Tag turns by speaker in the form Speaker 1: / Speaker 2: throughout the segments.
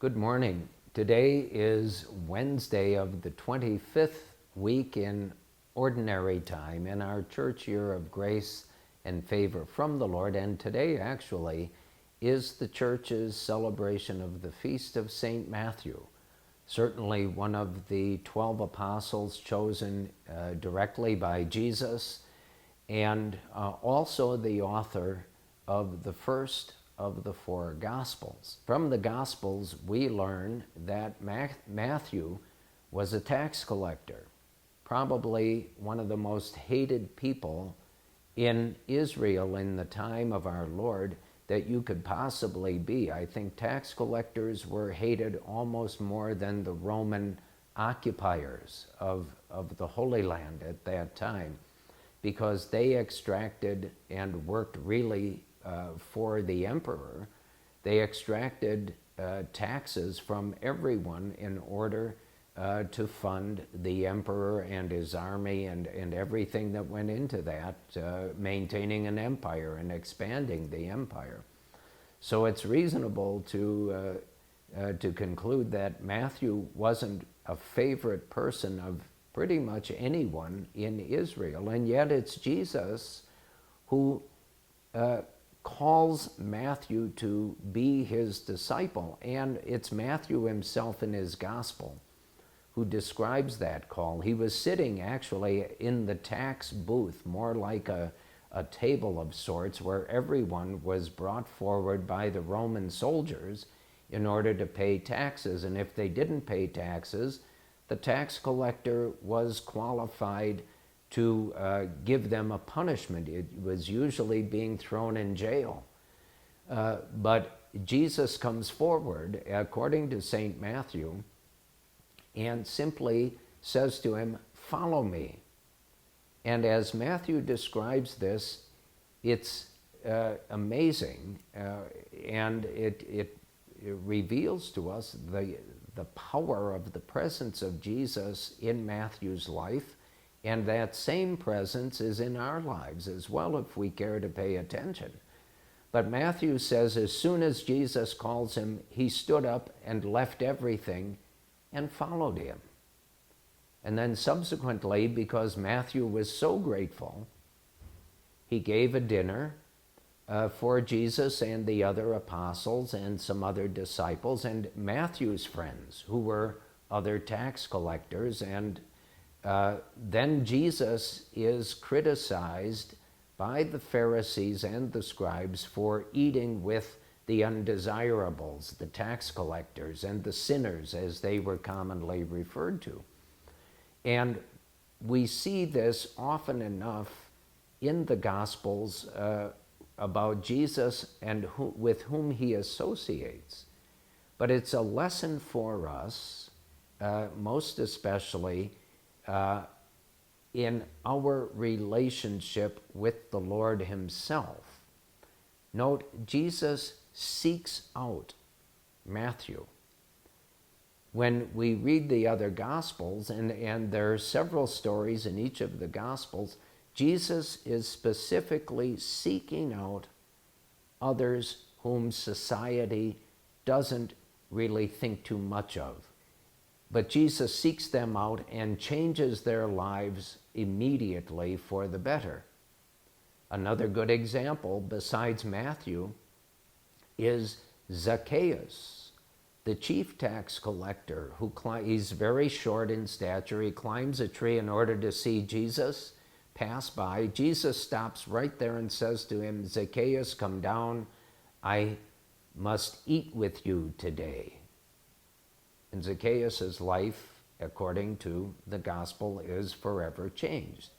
Speaker 1: Good morning. Today is Wednesday of the 25th week in Ordinary Time in our church year of grace and favor from the Lord. And today actually is the church's celebration of the feast of St. Matthew. Certainly one of the 12 apostles chosen directly by Jesus, and also the author of the first of the four Gospels. From the Gospels, we learn that Matthew was a tax collector, probably one of the most hated people in Israel in the time of our Lord that you could possibly be. I think tax collectors were hated almost more than the Roman occupiers of the Holy Land at that time, because they extracted and worked really for the emperor. They extracted taxes from everyone in order to fund the emperor and his army and everything that went into that, maintaining an empire and expanding the empire. So it's reasonable to conclude that Matthew wasn't a favorite person of pretty much anyone in Israel, and yet it's Jesus who calls Matthew to be his disciple, and it's Matthew himself in his gospel who describes that call. He was sitting actually in the tax booth, more like a table of sorts, where everyone was brought forward by the Roman soldiers in order to pay taxes, and if they didn't pay taxes, the tax collector was qualified to give them a punishment. It was usually being thrown in jail. But Jesus comes forward, according to St. Matthew, and simply says to him, "Follow me." And as Matthew describes this, it's amazing, and it reveals to us the power of the presence of Jesus in Matthew's life. And that same presence is in our lives as well, if we care to pay attention. But Matthew says as soon as Jesus calls him, he stood up and left everything and followed him. And then subsequently, because Matthew was so grateful, he gave a dinner for Jesus and the other apostles and some other disciples and Matthew's friends, who were other tax collectors. And then Jesus is criticized by the Pharisees and the scribes for eating with the undesirables, the tax collectors, and the sinners, as they were commonly referred to. And we see this often enough in the Gospels about Jesus and with whom he associates. But it's a lesson for us, most especially in our relationship with the Lord himself. Note, Jesus seeks out Matthew. When we read the other Gospels, and there are several stories in each of the Gospels, Jesus is specifically seeking out others whom society doesn't really think too much of. But Jesus seeks them out and changes their lives immediately for the better. Another good example, besides Matthew, is Zacchaeus, the chief tax collector, he's very short in stature. He climbs a tree in order to see Jesus pass by. Jesus stops right there and says to him, "Zacchaeus, come down. I must eat with you today." And Zacchaeus' life, according to the gospel, is forever changed.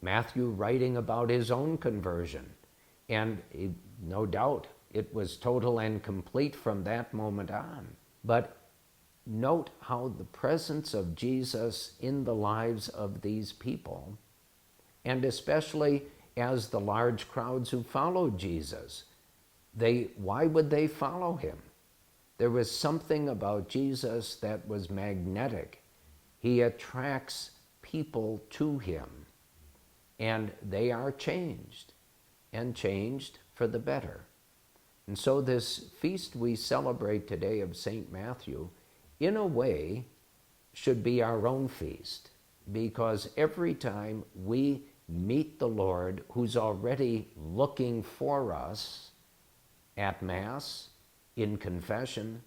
Speaker 1: Matthew writing about his own conversion, and no doubt it was total and complete from that moment on. But note how the presence of Jesus in the lives of these people, and especially as the large crowds who followed Jesus, why would they follow him? There was something about Jesus that was magnetic. He attracts people to him, and they are changed, and changed for the better. And so this feast we celebrate today of St. Matthew, in a way, should be our own feast, because every time we meet the Lord, who's already looking for us at Mass, in confession,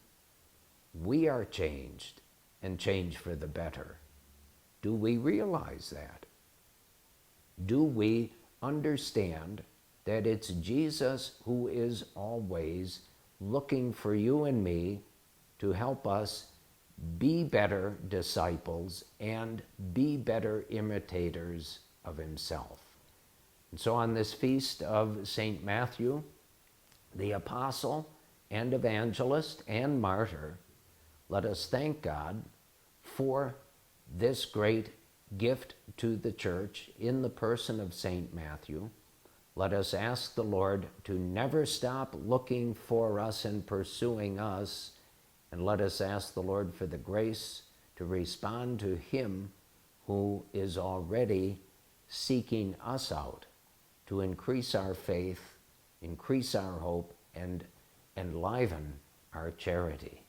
Speaker 1: we are changed, and changed for the better. Do we realize that? Do we understand that it's Jesus who is always looking for you and me to help us be better disciples and be better imitators of himself? And so on this feast of St. Matthew, the apostle and evangelist and martyr, let us thank God for this great gift to the church in the person of St. Matthew. Let us ask the Lord to never stop looking for us and pursuing us, and let us ask the Lord for the grace to respond to him who is already seeking us out, to increase our faith, increase our hope, and enliven our charity.